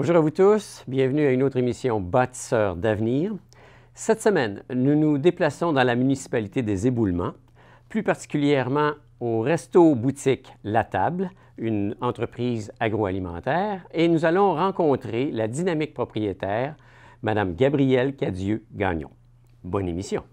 Bonjour à vous tous, bienvenue à une autre émission Bâtisseurs d'avenir. Cette semaine, nous nous déplaçons dans la municipalité des Éboulements, plus particulièrement au resto-boutique La Table, une entreprise agroalimentaire, et nous allons rencontrer la dynamique propriétaire, Mme Gabrielle Cadieux-Gagnon. Bonne émission!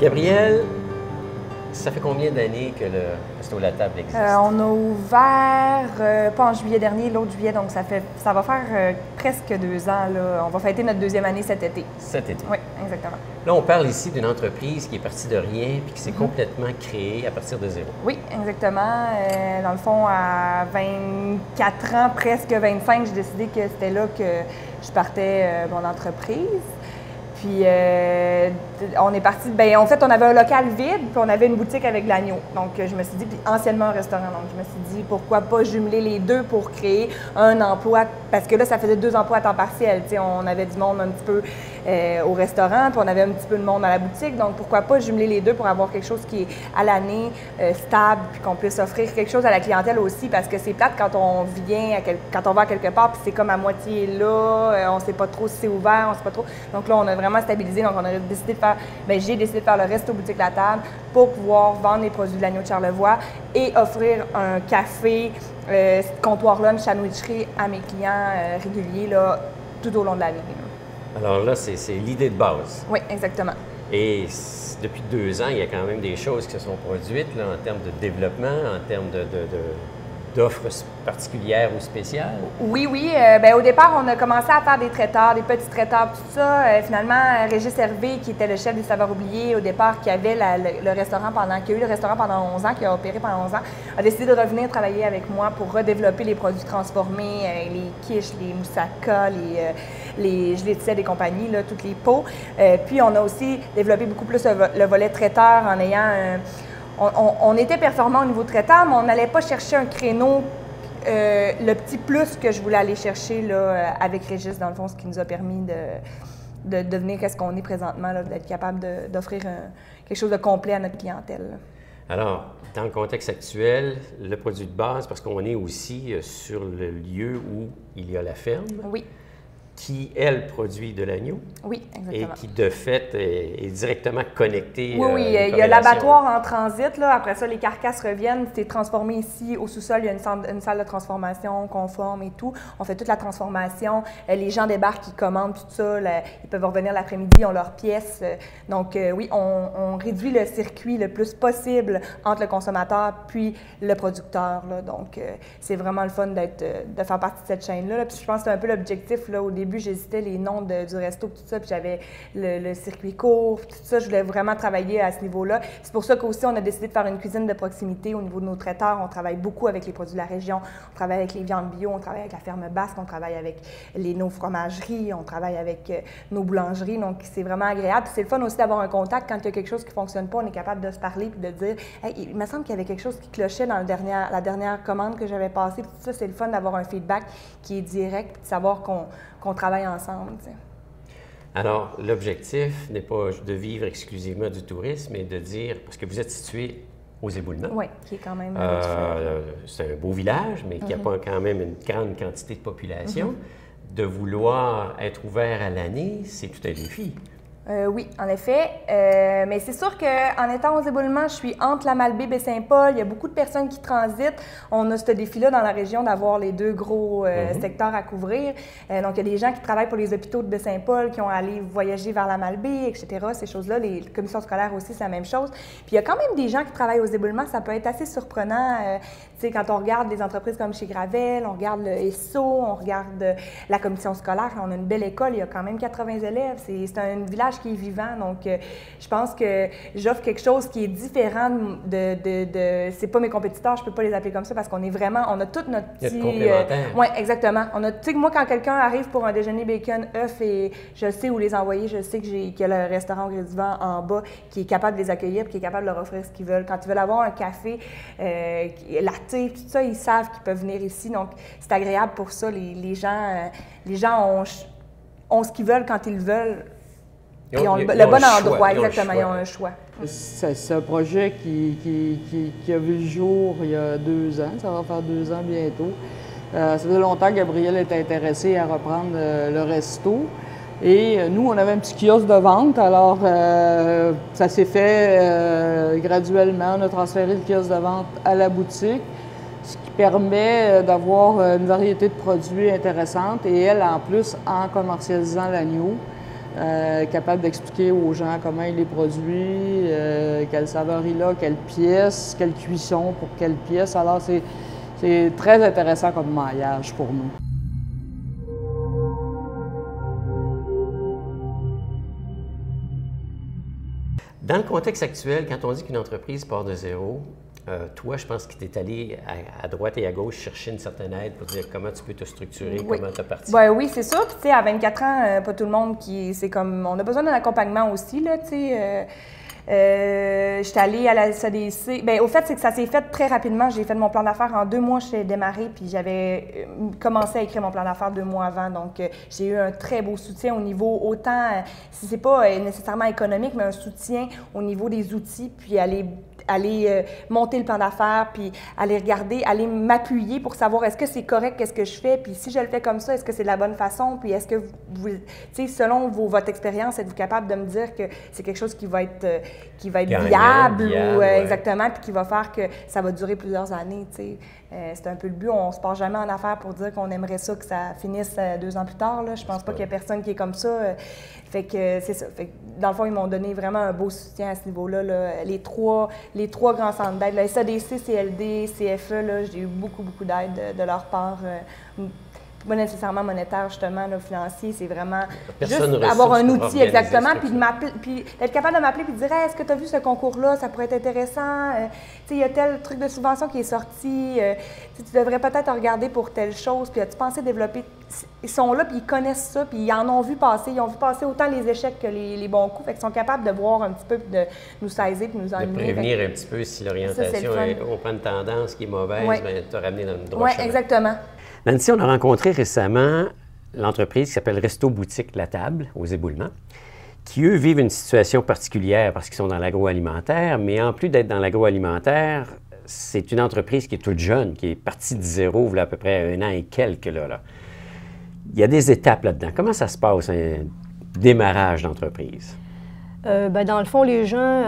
Gabrielle, ça fait combien d'années que le Resto La Table existe? On a ouvert, pas en juillet dernier, l'autre juillet, donc ça va faire presque 2 ans. Là. On va fêter notre 2e année cet été. Cet été? Oui, exactement. Là, on parle ici d'une entreprise qui est partie de rien puis qui s'est complètement créée à partir de zéro. Oui, exactement. Dans le fond, à 24 ans, presque 25, j'ai décidé que c'était là que je partais mon entreprise. Puis, on est parti. Bien, en fait, on avait un local vide, puis on avait une boutique avec l'agneau. Donc, je me suis dit, puis anciennement un restaurant. Donc, je me suis dit, pourquoi pas jumeler les deux pour créer un emploi? Parce que là, ça faisait 2 emplois à temps partiel. Tu sais, on avait du monde un petit peu au restaurant, puis on avait un petit peu de monde à la boutique. Donc, pourquoi pas jumeler les deux pour avoir quelque chose qui est à l'année, stable, puis qu'on puisse offrir quelque chose à la clientèle aussi. Parce que c'est plate quand on vient, quand on va à quelque part, puis c'est comme à moitié là, on ne sait pas trop si c'est ouvert, on ne sait pas trop. Donc là, on a vraiment stabilisé. Donc, on a décidé de faire, j'ai décidé de faire le resto boutique La Table pour pouvoir vendre les produits de l'agneau de Charlevoix et offrir un café, comptoir lunch, sandwicherie à mes clients réguliers là, tout au long de l'année. Alors là, c'est l'idée de base. Oui, exactement. Et depuis 2 ans, il y a quand même des choses qui se sont produites là, en termes de développement, en termes d'offres particulières ou spéciales? Oui. Au départ, on a commencé à faire des traiteurs, des petits traiteurs, tout ça. Finalement, Régis Hervé, qui était le chef des Saveurs oubliées au départ, qui avait le restaurant qui a eu le restaurant pendant 11 ans, qui a opéré pendant 11 ans, a décidé de revenir travailler avec moi pour redévelopper les produits transformés, les quiches, les moussaka, les gelées de sel et compagnie, là, toutes les pots. Puis, on a aussi développé beaucoup plus le volet traiteur en ayant on était performant au niveau traiteur, mais on n'allait pas chercher un créneau, le petit plus que je voulais aller chercher là, avec Régis, dans le fond, ce qui nous a permis de devenir ce qu'on est présentement, d'être capable d'offrir quelque chose de complet à notre clientèle. Alors, dans le contexte actuel, le produit de base, parce qu'on est aussi sur le lieu où il y a la ferme. Oui. Qui, elle, produit de l'agneau. Oui, exactement. Et qui, de fait, est directement connecté. Oui, il y a l'abattoir en transit. Là. Après ça, les carcasses reviennent. C'est transformé ici. Au sous-sol, il y a une salle de transformation conforme et tout. On fait toute la transformation. Les gens débarquent, ils commandent tout ça. Ils peuvent revenir l'après-midi, ils ont leurs pièces. Donc, oui, on réduit le circuit le plus possible entre le consommateur puis le producteur. Là. Donc, c'est vraiment le fun de faire partie de cette chaîne-là. Là. Puis je pense que c'est un peu l'objectif là, au début. J'hésitais les noms du resto, tout ça, puis j'avais le circuit court, tout ça. Je voulais vraiment travailler à ce niveau-là. C'est pour ça qu'aussi, on a décidé de faire une cuisine de proximité au niveau de nos traiteurs. On travaille beaucoup avec les produits de la région. On travaille avec les viandes bio, on travaille avec la ferme basque, on travaille avec nos fromageries, on travaille avec nos boulangeries. Donc, c'est vraiment agréable. Puis c'est le fun aussi d'avoir un contact. Quand il y a quelque chose qui ne fonctionne pas, on est capable de se parler puis de dire « Hey, il me semble qu'il y avait quelque chose qui clochait dans la dernière commande que j'avais passée. » Puis tout ça, c'est le fun d'avoir un feedback qui est direct puis de savoir qu'on travaille ensemble. T'sais. Alors, l'objectif n'est pas de vivre exclusivement du tourisme, mais de dire, parce que vous êtes situé aux Éboulements. Oui, qui est quand même c'est un beau village, mais qui n'a pas quand même une grande quantité de population. De vouloir être ouvert à l'année, c'est tout un défi. Oui, en effet. Mais c'est sûr qu'en étant aux Éboulements, je suis entre la Malbaie et Baie-Saint-Paul. Il y a beaucoup de personnes qui transitent. On a ce défi-là dans la région d'avoir les 2 gros secteurs à couvrir. Donc, il y a des gens qui travaillent pour les hôpitaux de Baie-Saint-Paul, qui ont allé voyager vers la Malbaie, etc. Ces choses-là. Les commissions scolaires aussi, c'est la même chose. Puis, il y a quand même des gens qui travaillent aux Éboulements. Ça peut être assez surprenant. Tu sais, quand on regarde des entreprises comme chez Gravel, on regarde le ESSO, on regarde la commission scolaire. On a une belle école. Il y a quand même 80 élèves. C'est un village témoignage qui est vivant. Donc, je pense que j'offre quelque chose qui est différent c'est pas mes compétiteurs, je peux pas les appeler comme ça parce qu'on est vraiment, on a tout notre petit... complémentaire. Oui, exactement. On a, tu sais, moi, quand quelqu'un arrive pour un déjeuner bacon, œufs, et je sais où les envoyer, je sais qu'il y a le restaurant au Gré du Vent en bas qui est capable de les accueillir et qui est capable de leur offrir ce qu'ils veulent. Quand ils veulent avoir un café, latte, tout ça, ils savent qu'ils peuvent venir ici. Donc, c'est agréable pour ça. Les gens ont ce qu'ils veulent quand ils le veulent. Ils ont le bon endroit, exactement. Ils ont un choix. C'est un projet qui a vu le jour il y a 2 ans. Ça va faire 2 ans bientôt. Ça faisait longtemps que Gabriel était intéressé à reprendre le resto. Et nous, on avait un petit kiosque de vente. Alors, ça s'est fait graduellement. On a transféré le kiosque de vente à la boutique, ce qui permet d'avoir une variété de produits intéressante. Et elle, en plus, en commercialisant l'agneau, capable d'expliquer aux gens comment il est produit, quelle saveur il a, quelle pièce, quelle cuisson pour quelle pièce. Alors, c'est très intéressant comme maillage pour nous. Dans le contexte actuel, quand on dit qu'une entreprise part de zéro, toi, je pense que tu es allé à droite et à gauche chercher une certaine aide pour dire comment tu peux te structurer, oui. comment te partir. Ben oui, c'est sûr. Puis, tu sais, à 24 ans, pas tout le monde c'est comme... On a besoin d'un accompagnement aussi, là, tu sais. J'étais allée à la SADC. Bien, au fait, c'est que ça s'est fait très rapidement. J'ai fait mon plan d'affaires en 2 mois. J'ai démarré, puis j'avais commencé à écrire mon plan d'affaires 2 mois avant. Donc, j'ai eu un très beau soutien au niveau autant, si c'est pas nécessairement économique, mais un soutien au niveau des outils, puis aller monter le plan d'affaires, puis aller regarder, aller m'appuyer pour savoir est-ce que c'est correct, qu'est-ce que je fais, puis si je le fais comme ça, est-ce que c'est de la bonne façon, puis est-ce que vous tu sais, selon votre expérience, êtes-vous capable de me dire que c'est quelque chose qui va être viable ou ouais. Exactement, puis qui va faire que ça va durer plusieurs années, tu sais. C'est un peu le but. On se part jamais en affaires pour dire qu'on aimerait ça que ça finisse 2 ans plus tard, là. Je pense pas qu'il y a personne qui est comme ça. Fait que c'est ça. Fait que, dans le fond, ils m'ont donné vraiment un beau soutien à ce niveau-là, là. Les trois grands centres d'aide, le SADC, CLD, CFE, là, j'ai eu beaucoup d'aide de leur part. Pas nécessairement monétaire, justement, là, financier, c'est vraiment juste avoir un outil, exactement, puis être capable de m'appeler et de dire hey, « Est-ce que tu as vu ce concours-là? Ça pourrait être intéressant. Tu sais, il y a tel truc de subvention qui est sorti. Tu devrais peut-être regarder pour telle chose. Puis as-tu pensé développer? » Ils sont là, puis ils connaissent ça, puis ils en ont vu passer. Ils ont vu passer autant les échecs que les bons coups. Fait qu'ils sont capables de voir un petit peu, puis de nous saisir, puis nous ennuyer. De prévenir un petit peu si l'orientation, on prend une tendance qui est mauvaise, bien, te ramener dans le droit chemin. Oui, exactement. Nancy, on a rencontré récemment l'entreprise qui s'appelle Resto Boutique La Table, aux Éboulements, qui, eux, vivent une situation particulière parce qu'ils sont dans l'agroalimentaire, mais en plus d'être dans l'agroalimentaire, c'est une entreprise qui est toute jeune, qui est partie de zéro, il y a à peu près 1 an et quelques. Là. Il y a des étapes là-dedans. Comment ça se passe, un démarrage d'entreprise? Bien, dans le fond, les gens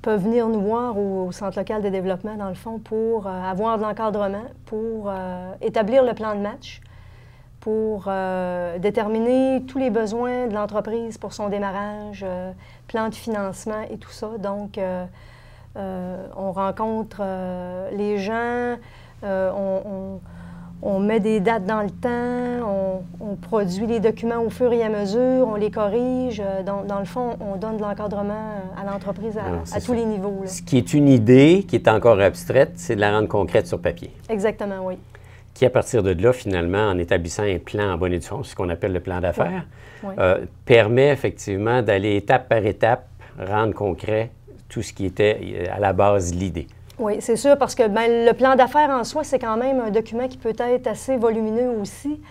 peuvent venir nous voir au Centre local de développement, dans le fond, pour avoir de l'encadrement, pour établir le plan de match, pour déterminer tous les besoins de l'entreprise pour son démarrage, plan de financement et tout ça. Donc, on rencontre les gens, on met des dates dans le temps, on produit les documents au fur et à mesure, on les corrige. Dans le fond, on donne de l'encadrement à l'entreprise à tous les niveaux. Là. Ce qui est une idée qui est encore abstraite, c'est de la rendre concrète sur papier. Exactement, oui. Qui, à partir de là, finalement, en établissant un plan en bonne et due forme, ce qu'on appelle le plan d'affaires, permet effectivement d'aller étape par étape, rendre concret tout ce qui était à la base l'idée. Oui, c'est sûr, parce que le plan d'affaires en soi, c'est quand même un document qui peut être assez volumineux aussi.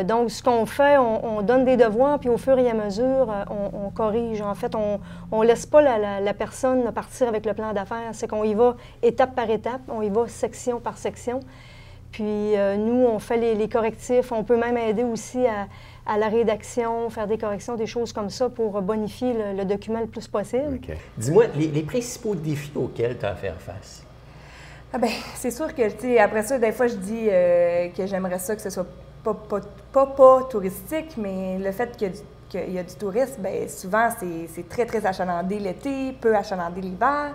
Donc, ce qu'on fait, on donne des devoirs, puis au fur et à mesure, on corrige. En fait, on ne laisse pas la personne partir avec le plan d'affaires. C'est qu'on y va étape par étape, on y va section par section. Puis, nous, on fait les correctifs. On peut même aider aussi à la rédaction, faire des corrections, des choses comme ça pour bonifier le document le plus possible. Okay. Dis-moi, les principaux défis auxquels tu as à faire face? Ah bien, c'est sûr que, tu sais, après ça, des fois, je dis que j'aimerais ça que ce soit pas touristique, mais le fait qu'il y a du tourisme, bien, souvent, c'est très, très achalandé l'été, peu achalandé l'hiver.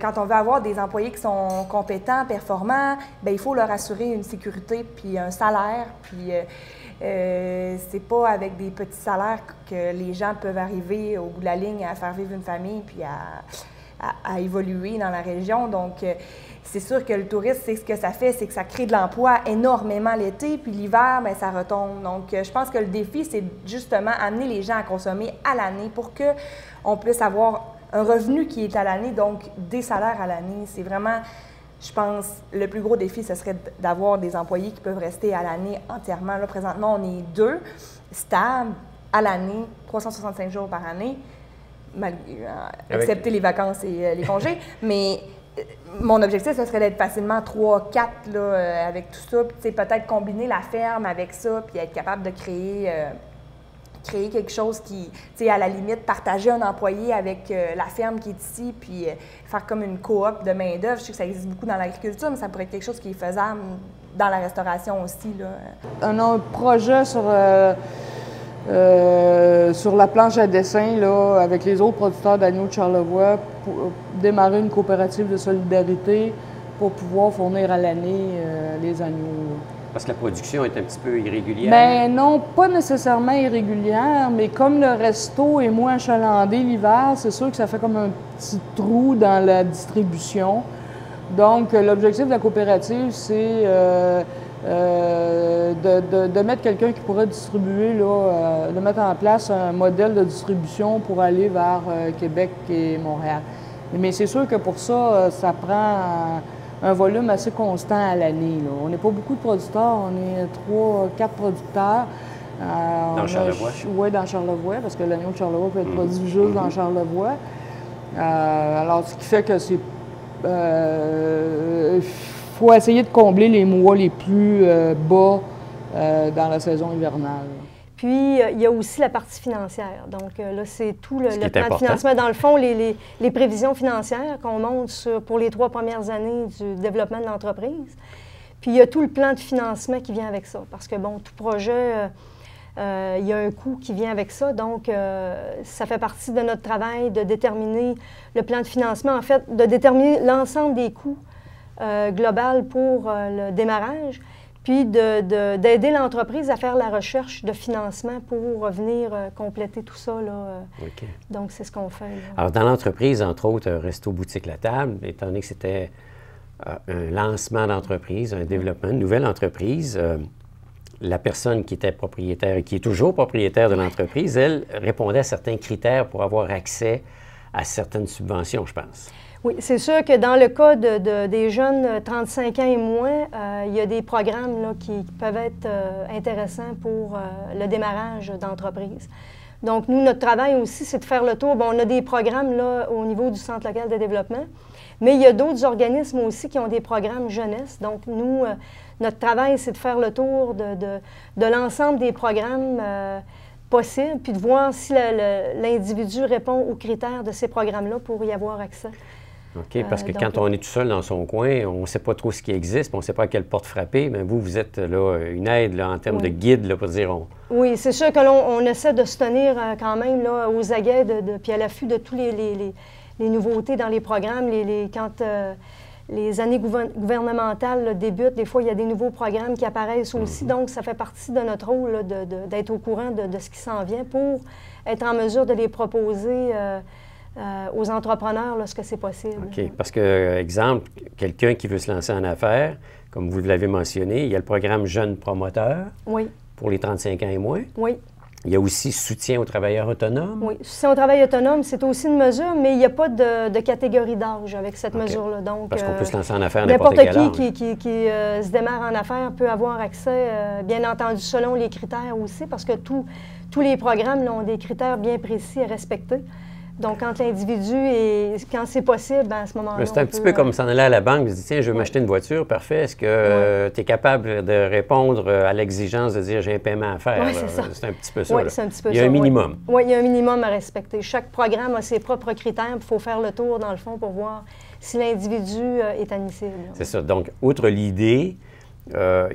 Quand on veut avoir des employés qui sont compétents, performants, bien, il faut leur assurer une sécurité puis un salaire, puis C'est pas avec des petits salaires que les gens peuvent arriver au bout de la ligne à faire vivre une famille puis à évoluer dans la région. Donc, c'est sûr que le tourisme, c'est ce que ça fait, c'est que ça crée de l'emploi énormément l'été, puis l'hiver, bien, ça retombe. Donc, je pense que le défi, c'est justement amener les gens à consommer à l'année pour qu'on puisse avoir un revenu qui est à l'année, donc des salaires à l'année. C'est vraiment, je pense, le plus gros défi, ce serait d'avoir des employés qui peuvent rester à l'année entièrement. Là, présentement, on est 2 stables à l'année, 365 jours par année, excepté les vacances et les congés, mais mon objectif, ce serait d'être facilement 3, 4 là, avec tout ça, puis peut-être combiner la ferme avec ça, puis être capable de créer quelque chose qui, à la limite, partager un employé avec la ferme qui est ici, puis faire comme une coop de main-d'œuvre. Je sais que ça existe beaucoup dans l'agriculture, mais ça pourrait être quelque chose qui est faisable dans la restauration aussi, là. Un projet sur la planche à dessin, là, avec les autres producteurs d'agneaux de Charlevoix, pour démarrer une coopérative de solidarité pour pouvoir fournir à l'année les agneaux. Parce que la production est un petit peu irrégulière? Bien non, pas nécessairement irrégulière, mais comme le resto est moins achalandé l'hiver, c'est sûr que ça fait comme un petit trou dans la distribution. Donc, l'objectif de la coopérative, c'est de mettre quelqu'un qui pourrait distribuer, là, de mettre en place un modèle de distribution pour aller vers Québec et Montréal. Mais c'est sûr que pour ça, ça prend un volume assez constant à l'année. On n'est pas beaucoup de producteurs, on est 3, 4 producteurs. Dans Charlevoix? Oui, dans Charlevoix, parce que l'agneau de Charlevoix peut être produit juste dans Charlevoix. Alors, ce qui fait que c'est... faut essayer de combler les mois les plus bas dans la saison hivernale. Puis, il y a aussi la partie financière. Donc, là, c'est tout le plan important. de financement. Dans le fond, les prévisions financières qu'on monte pour les 3 premières années du développement de l'entreprise. Puis, il y a tout le plan de financement qui vient avec ça. Parce que, bon, tout projet, il y a un coût qui vient avec ça. Donc, ça fait partie de notre travail de déterminer le plan de financement. En fait, de déterminer l'ensemble des coûts global pour le démarrage. Puis d'aider l'entreprise à faire la recherche de financement pour venir compléter tout ça, là. OK. Donc, c'est ce qu'on fait, là. Alors, dans l'entreprise, entre autres, Resto Boutique La Table, étant donné que c'était un lancement d'entreprise, un développement, une nouvelle entreprise, la personne qui était propriétaire et qui est toujours propriétaire de l'entreprise, elle répondait à certains critères pour avoir accès à certaines subventions, je pense. Oui, c'est sûr que dans le cas des jeunes 35 ans et moins, il y a des programmes là, qui peuvent être intéressants pour le démarrage d'entreprise. Donc, nous, notre travail aussi, c'est de faire le tour. Bon, on a des programmes là, au niveau du Centre local de développement, mais il y a d'autres organismes aussi qui ont des programmes jeunesse. Donc, nous, notre travail, c'est de faire le tour de l'ensemble des programmes possibles, puis de voir si l'individu répond aux critères de ces programmes-là pour y avoir accès. OK, parce que quand on est tout seul dans son coin, on ne sait pas trop ce qui existe, on ne sait pas à quelle porte frapper, mais vous êtes là une aide là, en termes de guide là, pour dire... Oui, c'est sûr que l'on essaie de se tenir quand même là, aux aguets, puis à l'affût de tous les nouveautés dans les programmes. Quand les années gouvernementales là, débutent, des fois, il y a des nouveaux programmes qui apparaissent aussi. Donc, ça fait partie de notre rôle là, d'être au courant de ce qui s'en vient pour être en mesure de les proposer aux entrepreneurs lorsque c'est possible. OK. Parce que, exemple, quelqu'un qui veut se lancer en affaires, comme vous l'avez mentionné, il y a le programme Jeunes promoteurs pour les 35 ans et moins. Oui. Il y a aussi soutien aux travailleurs autonomes. Oui, soutien aux travailleurs autonomes, c'est aussi une mesure, mais il n'y a pas de catégorie d'âge avec cette mesure-là. Donc, parce qu'on peut se lancer en affaires à n'importe quel âge. N'importe qui se démarre en affaires peut avoir accès, bien entendu, selon les critères aussi, parce que tous les programmes là, ont des critères bien précis à respecter. Donc, quand l'individu quand c'est possible, ben, à ce moment-là. C'est un petit peu comme s'en aller à la banque et se dire, tiens, je veux m'acheter une voiture, parfait. Est-ce que tu es capable de répondre à l'exigence de dire j'ai un paiement à faire? Oui, c'est ça. C'est un petit peu ça. Oui, c'est un petit peu ça. Il y a un minimum. Oui, il y a un minimum à respecter. Chaque programme a ses propres critères. Il faut faire le tour, dans le fond, pour voir si l'individu est admissible. C'est ça. Donc, outre l'idée,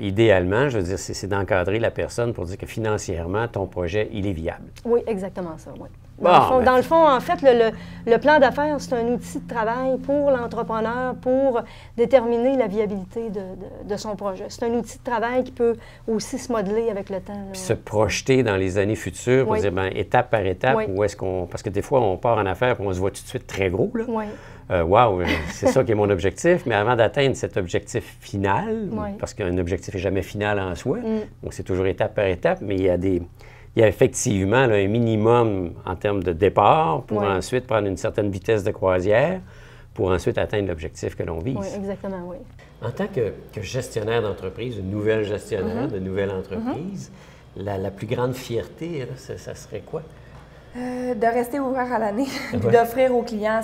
idéalement, je veux dire, c'est d'encadrer la personne pour dire que financièrement, ton projet, il est viable. Oui, exactement ça, oui. Dans le fond, en fait, le plan d'affaires, c'est un outil de travail pour l'entrepreneur pour déterminer la viabilité de son projet. C'est un outil de travail qui peut aussi se modeler avec le temps. Puis se projeter dans les années futures pour Oui. dire, bien, étape par étape, Oui. où est-ce qu'on... Parce que des fois, on part en affaires et on se voit tout de suite très gros, là. Oui. Wow, c'est ça qui est mon objectif. Mais avant d'atteindre cet objectif final, Oui. parce qu'un objectif n'est jamais final en soi, donc c'est toujours étape par étape, mais il y a effectivement là, un minimum en termes de départ pour Oui. ensuite prendre une certaine vitesse de croisière pour ensuite atteindre l'objectif que l'on vise. Oui, exactement, oui. En tant que gestionnaire d'entreprise, une nouvelle gestionnaire de nouvelle entreprise, la plus grande fierté, là, ça serait quoi? De rester ouvert à l'année, puis Ouais. d'offrir aux clients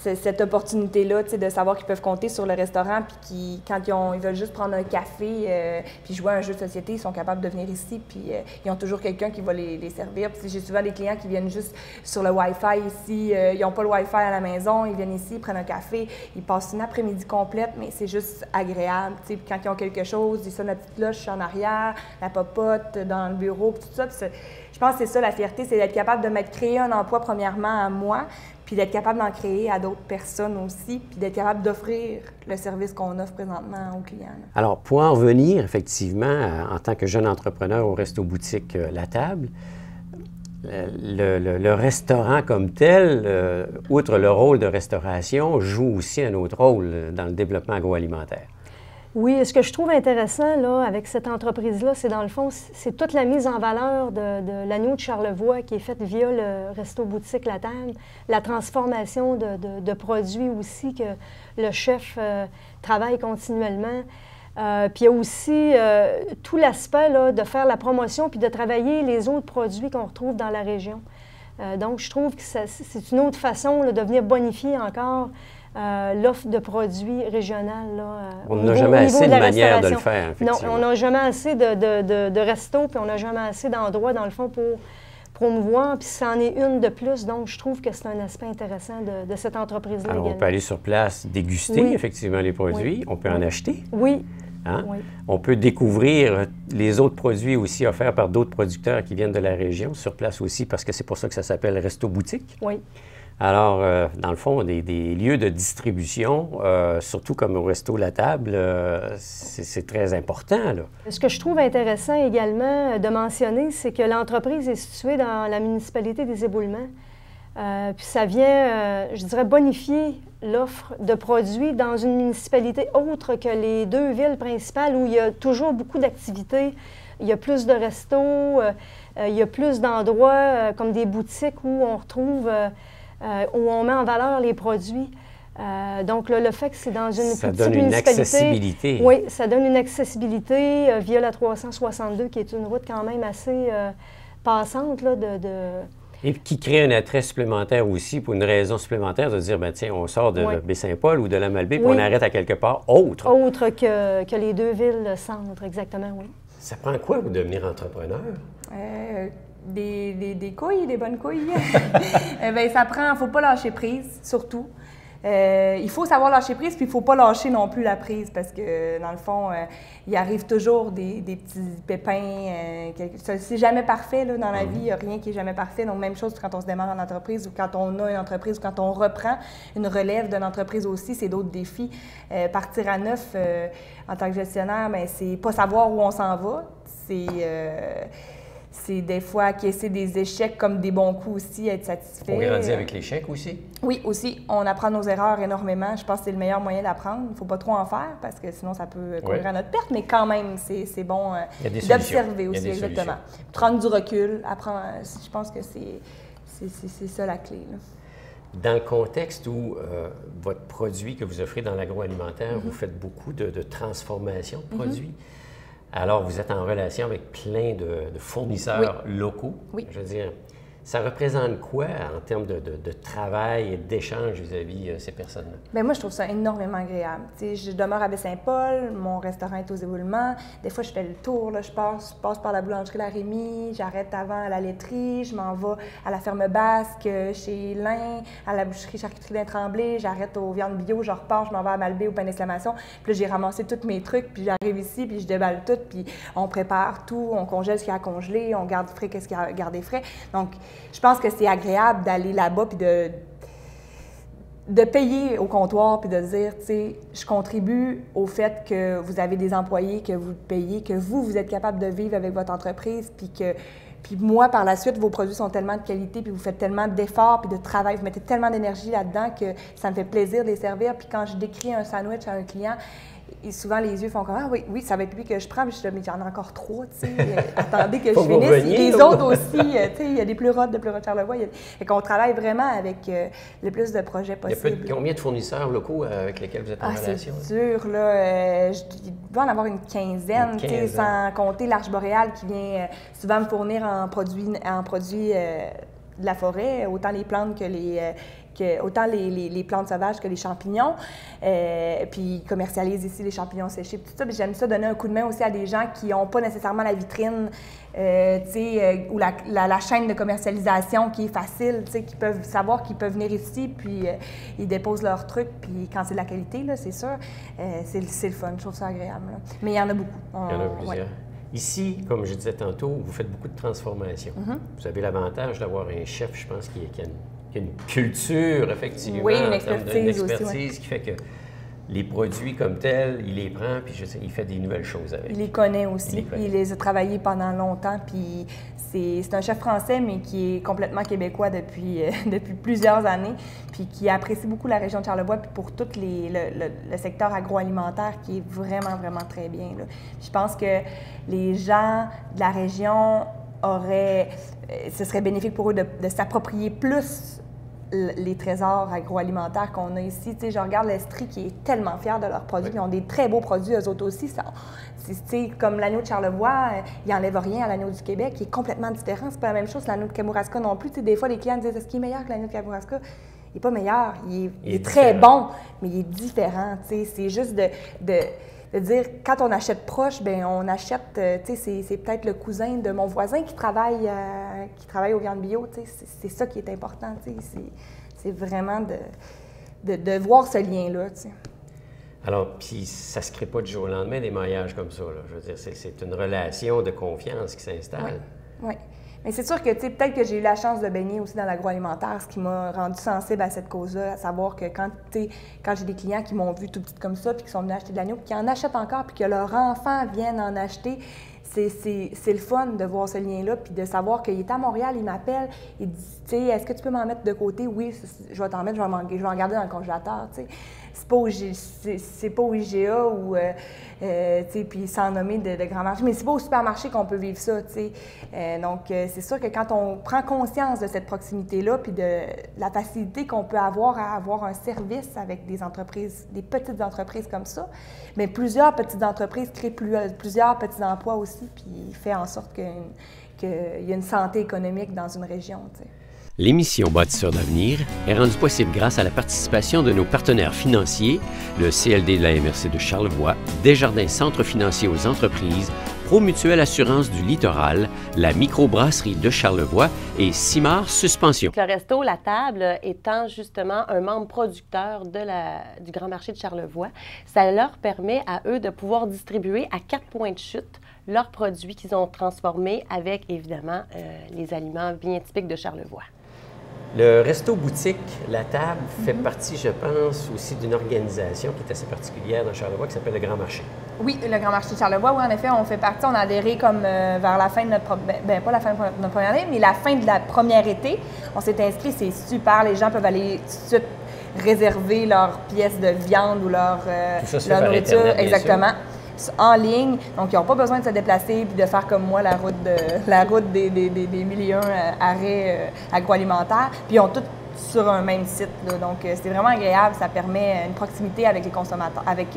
cette opportunité-là, de savoir qu'ils peuvent compter sur le restaurant, puis quand ils veulent juste prendre un café, puis jouer à un jeu de société, ils sont capables de venir ici, puis ils ont toujours quelqu'un qui va les servir. Puis j'ai souvent des clients qui viennent juste sur le Wi-Fi ici, ils n'ont pas le Wi-Fi à la maison, ils viennent ici, ils prennent un café, ils passent une après-midi complète, mais c'est juste agréable. Puis quand ils ont quelque chose, ils sonnent la petite cloche en arrière, la popote dans le bureau, puis tout ça. Puis je pense que c'est ça la fierté, c'est d'être capable de m'être créé un emploi premièrement à moi, puis d'être capable d'en créer à d'autres personnes aussi, puis d'être capable d'offrir le service qu'on offre présentement aux clients. Là. Alors, pour en revenir effectivement, en tant que jeune entrepreneur au resto-boutique La Table, le restaurant comme tel, outre le rôle de restauration, joue aussi un autre rôle dans le développement agroalimentaire. Oui, et ce que je trouve intéressant là, avec cette entreprise-là, c'est dans le fond, c'est toute la mise en valeur de l'agneau de Charlevoix qui est faite via le resto-boutique La Table, la transformation de produits aussi que le chef travaille continuellement. Puis il y a aussi tout l'aspect là, de faire la promotion puis de travailler les autres produits qu'on retrouve dans la région. Donc, je trouve que c'est une autre façon là, de venir bonifier encore l'offre de produits régionale. Là, on n'a jamais assez de manière de le faire, non, effectivement. on n'a jamais assez de restos, puis on n'a jamais assez d'endroits, dans le fond, pour promouvoir, puis c'en est une de plus. Donc, je trouve que c'est un aspect intéressant de cette entreprise-là. Alors, on peut aller sur place, déguster Oui. effectivement les produits, Oui. on peut en Oui. acheter. Oui. Hein? Oui. On peut découvrir les autres produits aussi offerts par d'autres producteurs qui viennent de la région, sur place aussi, parce que c'est pour ça que ça s'appelle Resto-Boutique. Oui. Alors, dans le fond, des lieux de distribution, surtout comme au Resto La Table, c'est très important, là. Ce que je trouve intéressant également de mentionner, c'est que l'entreprise est située dans la municipalité des Éboulements. Puis ça vient, je dirais, bonifier l'offre de produits dans une municipalité autre que les deux villes principales où il y a toujours beaucoup d'activités. Il y a plus de restos, il y a plus d'endroits comme des boutiques où on retrouve, où on met en valeur les produits. Donc, là, le fait que c'est dans une Ça petite donne une municipalité, accessibilité. oui, ça donne une accessibilité via la 362, qui est une route quand même assez passante, là, Et qui crée un attrait supplémentaire aussi, pour une raison supplémentaire de dire, ben tiens, on sort de Oui. Baie-Saint-Paul ou de la Malbaie, puis Oui. on arrête à quelque part autre. autre que les deux villes centres, exactement, oui. Ça prend quoi pour devenir entrepreneur? Des couilles, des bonnes couilles. Bien, ça prend, faut pas lâcher prise, surtout. Il faut savoir lâcher prise, puis il faut pas lâcher non plus la prise, parce que, dans le fond, il arrive toujours des petits pépins. C'est jamais parfait, là, dans la vie. Il n'y a rien qui est jamais parfait. Donc, même chose quand on se démarre en entreprise ou quand on a une entreprise ou quand on reprend une relève d'une entreprise aussi, c'est d'autres défis. Partir à neuf en tant que gestionnaire, bien, c'est pas savoir où on s'en va. C'est des fois acquiescer des échecs comme des bons coups aussi, être satisfait. On grandit avec l'échec aussi. Oui, aussi. On apprend nos erreurs énormément. Je pense que c'est le meilleur moyen d'apprendre. Il ne faut pas trop en faire parce que sinon, ça peut courir à notre perte. Mais quand même, c'est bon d'observer aussi, exactement. Prendre du recul, apprendre. Je pense que c'est ça la clé. Là. Dans le contexte où votre produit que vous offrez dans l'agroalimentaire, vous faites beaucoup de transformation de produits. Alors, vous êtes en relation avec plein de fournisseurs locaux. Oui. Je veux dire, ça représente quoi en termes de travail et d'échange vis-à-vis ces personnes-là? Bien, moi, je trouve ça énormément agréable. Tu sais, je demeure à Baie-Saint-Paul, mon restaurant est aux Éboulements. Des fois, je fais le tour, là, je passe par la boulangerie La Rémy, j'arrête avant à la laiterie, je m'en vais à la ferme basque chez Lin, à la boucherie charcuterie d'Ain-Tremblay, j'arrête aux viandes bio, je repars, je m'en vais à Malbaie au pain d'exclamation. Puis là, j'ai ramassé tous mes trucs, puis j'arrive ici, puis je déballe tout, puis on prépare tout, on congèle ce qu'il y a à congeler, on garde frais qu'est-ce qu'il y a à garder frais. Donc, je pense que c'est agréable d'aller là-bas puis de payer au comptoir puis de dire, tu sais, je contribue au fait que vous avez des employés, que vous payez, que vous êtes capable de vivre avec votre entreprise, puis moi, par la suite, vos produits sont tellement de qualité, puis vous faites tellement d'efforts, puis de travail, vous mettez tellement d'énergie là-dedans que ça me fait plaisir de les servir. Puis quand je décris un sandwich à un client, et souvent les yeux font comme « Ah oui, ça va être lui que je prends. » Puis je dis « Mais j'en ai encore 3, tu sais. Attendez que je finisse. » Les autres aussi, tu sais, il y a des pleurotes de Charlevoix. Fait qu'on travaille vraiment avec le plus de projets possible. Il y a combien de fournisseurs locaux avec lesquels vous êtes en relation? C'est sûr, là. Il doit en avoir une quinzaine, tu sais, sans compter l'Arche boréale qui vient souvent me fournir en produits de la forêt, autant les plantes autant les plantes sauvages que les champignons. Puis ils commercialisent ici les champignons séchés, tout ça. Puis j'aime ça donner un coup de main aussi à des gens qui n'ont pas nécessairement la vitrine, ou la chaîne de commercialisation qui est facile, qui peuvent savoir qu'ils peuvent venir ici, puis ils déposent leurs trucs. Puis quand c'est de la qualité, là, c'est sûr, c'est le fun. Je trouve ça agréable. Là. Mais il y en a beaucoup. Il y en a plusieurs. Ouais. Ici, comme je disais tantôt, vous faites beaucoup de transformations. Vous avez l'avantage d'avoir un chef, je pense, qui a une culture, effectivement, oui, une expertise aussi, qui fait que les produits comme tels, il les prend, puis il fait des nouvelles choses avec. Il les connaît aussi. Il les a travaillés pendant longtemps, puis c'est un chef français, mais qui est complètement québécois depuis plusieurs années, puis qui apprécie beaucoup la région de Charlevoix, puis pour tout le secteur agroalimentaire qui est vraiment, vraiment très bien. Là. Je pense que les gens de la région ce serait bénéfique pour eux de s'approprier plus les trésors agroalimentaires qu'on a ici. Tu sais, je regarde l'Estrie qui est tellement fière de leurs produits. Ils ont des très beaux produits, eux autres aussi. Comme l'agneau de Charlevoix, ils n'enlèvent rien à l'agneau du Québec, qui est complètement différent. C'est pas la même chose que l'agneau de Kamouraska non plus. Tu sais, des fois, les clients disent « Est-ce qu'il est meilleur que l'agneau de Kamouraska? » Il n'est pas meilleur. Il est très bon, mais il est différent. Tu sais, c'est juste de dire, quand on achète proche, bien, on achète, tu sais, c'est peut-être le cousin de mon voisin qui travaille aux viandes bio, tu sais, c'est ça qui est important, tu sais, c'est vraiment de voir ce lien-là, tu sais. Alors, puis ça ne se crée pas du jour au lendemain, des mariages comme ça, là. Je veux dire, c'est une relation de confiance qui s'installe. Oui. Mais c'est sûr que, tu sais, peut-être que j'ai eu la chance de baigner aussi dans l'agroalimentaire, ce qui m'a rendu sensible à cette cause-là, à savoir que quand j'ai des clients qui m'ont vu tout petite comme ça, puis qui sont venus acheter de l'agneau, puis qui en achètent encore, puis que leurs enfants viennent en acheter, c'est le fun de voir ce lien-là, puis de savoir qu'il est à Montréal, il m'appelle, il dit, tu sais, est-ce que tu peux m'en mettre de côté? Oui, je vais t'en mettre, je vais en garder dans le congélateur, tu sais. C'est pas au IGA ou, tu sais, puis sans nommer de grands marchés, mais c'est pas au supermarché qu'on peut vivre ça, tu sais. Donc, c'est sûr que quand on prend conscience de cette proximité-là, puis de la facilité qu'on peut avoir à avoir un service avec des entreprises, des petites entreprises comme ça, mais plusieurs petites entreprises créent plusieurs petits emplois aussi, puis fait en sorte qu'il y a une santé économique dans une région, tu sais. L'émission Bâtisseurs d'avenir est rendue possible grâce à la participation de nos partenaires financiers, le CLD de la MRC de Charlevoix, Desjardins Centre financier aux entreprises, Promutuelle Assurance du Littoral, la microbrasserie de Charlevoix et Simard Suspension. Le resto La Table étant justement un membre producteur du Grand Marché de Charlevoix, ça leur permet à eux de pouvoir distribuer à 4 points de chute leurs produits qu'ils ont transformés avec, évidemment, les aliments bien typiques de Charlevoix. Le resto-boutique La Table fait partie, je pense, aussi d'une organisation qui est assez particulière dans Charlevoix qui s'appelle le Grand Marché. Oui, le Grand Marché de Charlevoix, oui, en effet, on fait partie, on a adhéré comme vers la fin de notre, pas la fin de notre première année, mais la fin de la première été. On s'est inscrit, c'est super, les gens peuvent aller tout de suite réserver leurs pièces de viande ou leur nourriture. Internet, exactement. En ligne, donc ils n'ont pas besoin de se déplacer puis de faire comme moi la route des 1001 arrêts agroalimentaires, puis ils ont tout sur un même site, là. Donc c'est vraiment agréable, ça permet une proximité avec les consommateurs, avec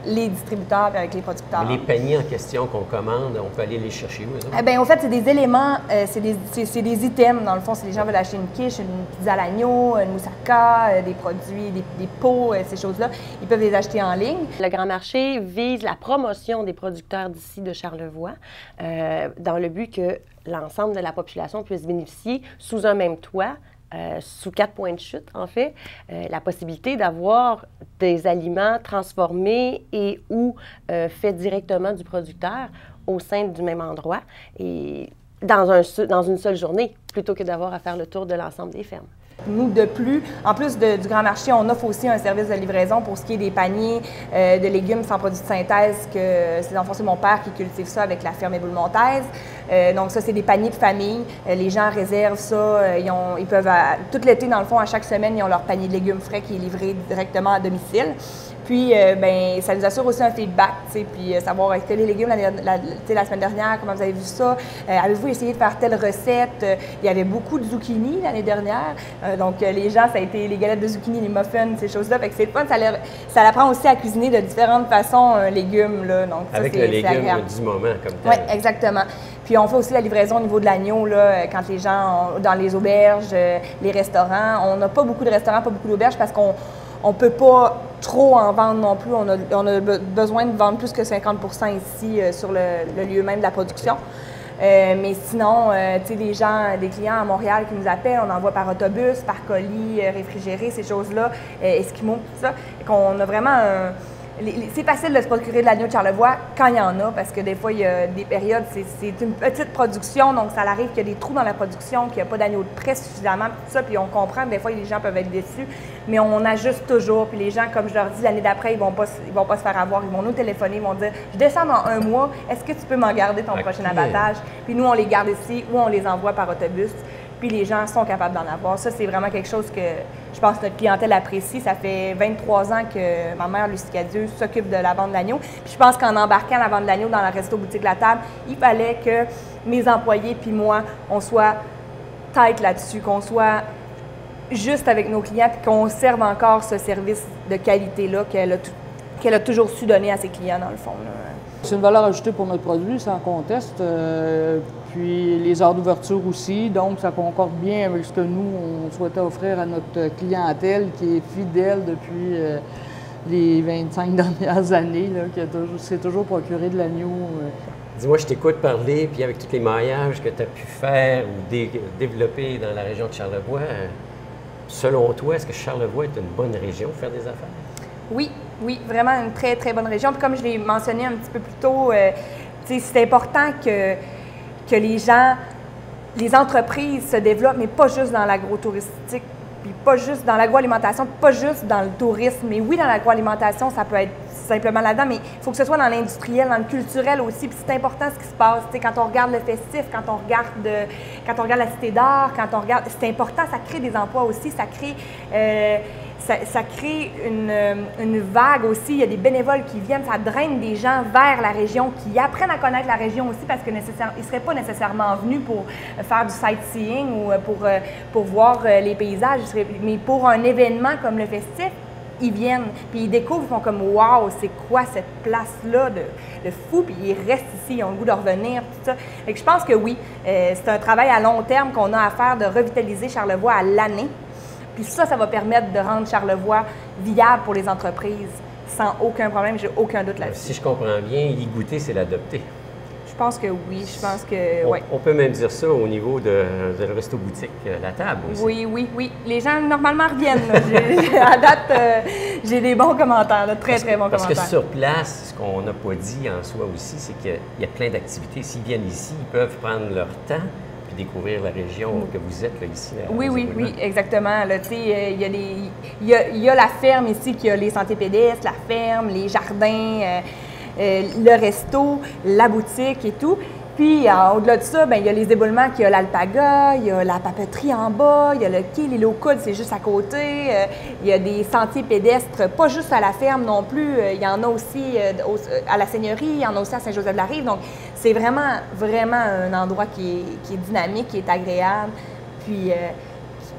les distributeurs et avec les producteurs. Mais les paniers en question qu'on commande, on peut aller les chercher où? Eh bien, en fait, c'est des éléments, c'est des items, dans le fond. Si les gens veulent acheter une quiche, une pizza à l'agneau, une moussaka, des produits, des pots, ces choses-là, ils peuvent les acheter en ligne. Le Grand Marché vise la promotion des producteurs d'ici de Charlevoix dans le but que l'ensemble de la population puisse bénéficier sous un même toit, sous 4 points de chute, en fait, la possibilité d'avoir des aliments transformés et ou faits directement du producteur au sein du même endroit. Et dans une seule journée, plutôt que d'avoir à faire le tour de l'ensemble des fermes. Nous, en plus du Grand Marché, on offre aussi un service de livraison pour ce qui est des paniers de légumes sans produits de synthèse, c'est mon père qui cultive ça avec la ferme Éboulemontaise. Donc ça, c'est des paniers de famille. Les gens réservent ça. Ils peuvent, tout l'été, dans le fond, à chaque semaine, ils ont leur panier de légumes frais qui est livré directement à domicile. Puis, ça nous assure aussi un feedback, puis savoir est-ce que les légumes, la semaine dernière, comment vous avez vu ça? Avez-vous essayé de faire telle recette? Il y avait beaucoup de zucchini l'année dernière. Donc, les gens, ça a été les galettes de zucchini, les muffins, ces choses-là. Fait que c'est le fun. Ça l'apprend aussi à cuisiner de différentes façons un légume, là. Donc, ça, avec le légume du moment, comme tel. Oui, exactement. Puis on fait aussi la livraison au niveau de l'agneau, là, quand les gens, dans les auberges, les restaurants. On n'a pas beaucoup de restaurants, pas beaucoup d'auberges parce qu'on ne peut pas trop en vendre non plus. On a besoin de vendre plus que 50 ici sur le lieu même de la production. Mais sinon, tu sais, des clients à Montréal qui nous appellent, on envoie par autobus, par colis réfrigéré, ces choses-là, Esquimaux, tout ça. Qu'on a vraiment c'est facile de se procurer de l'agneau de Charlevoix quand il y en a, parce que des fois, il y a des périodes, c'est une petite production, donc ça arrive qu'il y a des trous dans la production, qu'il n'y a pas d'agneau de près suffisamment, tout ça, puis on comprend que des fois, les gens peuvent être déçus, mais on ajuste toujours, puis les gens, comme je leur dis, l'année d'après, ils vont pas se faire avoir, ils vont nous téléphoner, ils vont dire « Je descends dans un mois, est-ce que tu peux m'en garder ton prochain abattage? » Puis nous, on les garde ici ou on les envoie par autobus. Puis les gens sont capables d'en avoir. Ça, c'est vraiment quelque chose que je pense que notre clientèle apprécie. Ça fait 23 ans que ma mère, Lucie Cadieux, s'occupe de la vente de l'agneau. Puis je pense qu'en embarquant la vente de l'agneau dans la resto-boutique La Table, il fallait que mes employés puis moi, on soit tête là-dessus, qu'on soit juste avec nos clients puis qu'on serve encore ce service de qualité-là qu'elle a toujours su donner à ses clients, dans le fond, là. C'est une valeur ajoutée pour notre produit, sans conteste. Puis les heures d'ouverture aussi, donc ça concorde bien avec ce que nous, on souhaitait offrir à notre clientèle qui est fidèle depuis les 25 dernières années, là, qui s'est toujours procuré de l'agneau. Dis-moi, je t'écoute parler, puis avec tous les maillages que tu as pu faire ou développer dans la région de Charlevoix, selon toi, est-ce que Charlevoix est une bonne région pour faire des affaires? Oui, vraiment une très, très bonne région. Puis comme je l'ai mentionné un petit peu plus tôt, c'est important que les gens, les entreprises se développent, mais pas juste dans l'agro-touristique, puis pas juste dans l'agroalimentation, pas juste dans le tourisme. Mais oui, dans l'agroalimentation, ça peut être simplement là-dedans, mais il faut que ce soit dans l'industriel, dans le culturel aussi. Puis c'est important ce qui se passe. Tu sais, quand on regarde le festif, quand on regarde la Cité d'art, c'est important, ça crée des emplois aussi, ça crée... Ça crée une vague aussi. Il y a des bénévoles qui viennent, ça draine des gens vers la région, qui apprennent à connaître la région aussi parce qu'ils ne seraient pas nécessairement venus pour faire du sightseeing ou pour voir les paysages. Mais pour un événement comme le festif, ils viennent, puis ils découvrent, ils font comme « Wow, c'est quoi cette place-là de fou? » Puis ils restent ici, ils ont le goût de revenir, tout ça. Fait que je pense que oui, c'est un travail à long terme qu'on a à faire de revitaliser Charlevoix à l'année. Puis ça va permettre de rendre Charlevoix viable pour les entreprises sans aucun problème, j'ai aucun doute là-dessus. Si je comprends bien, y goûter, c'est l'adopter. Je pense que oui, je pense que oui. On peut même dire ça au niveau de le resto-boutique La Table aussi. Oui. Les gens, normalement, reviennent. À date, j'ai des bons commentaires, très bons commentaires. Parce que sur place, ce qu'on n'a pas dit en soi aussi, c'est qu'il y a plein d'activités. S'ils viennent ici, ils peuvent prendre leur temps puis découvrir la région que vous êtes là, ici. Oui, exactement. Il y a la ferme ici qui a les sentiers pédestres, la ferme, les jardins, le resto, la boutique et tout. Puis, au-delà de ça, il y a les éboulements, il y a l'alpaga, il y a la papeterie en bas, il y a le quai, l'île aux coudes, c'est juste à côté. Il y a des sentiers pédestres, pas juste à la ferme non plus. Il y en a aussi à la Seigneurie, il y en a aussi à Saint-Joseph-de-la-Rive. Donc, c'est vraiment un endroit qui est dynamique, qui est agréable, puis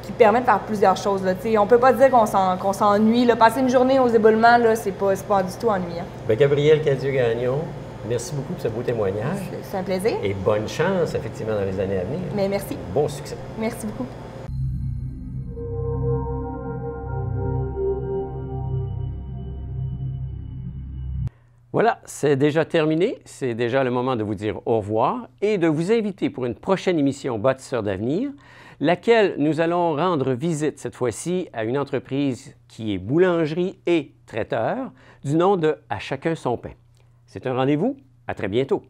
qui permet de faire plusieurs choses. Là. On ne peut pas dire qu'on s'ennuie. Passer une journée aux éboulements, c'est pas du tout ennuyant. Gabrielle Cadieux-Gagnon, merci beaucoup pour ce beau témoignage. C'est un plaisir. Et bonne chance, effectivement, dans les années à venir. Mais merci. Bon succès. Merci beaucoup. Voilà, c'est déjà terminé. C'est déjà le moment de vous dire au revoir et de vous inviter pour une prochaine émission Bâtisseurs d'avenir, laquelle nous allons rendre visite cette fois-ci à une entreprise qui est boulangerie et traiteur du nom de À chacun son pain. C'est un rendez-vous. À très bientôt.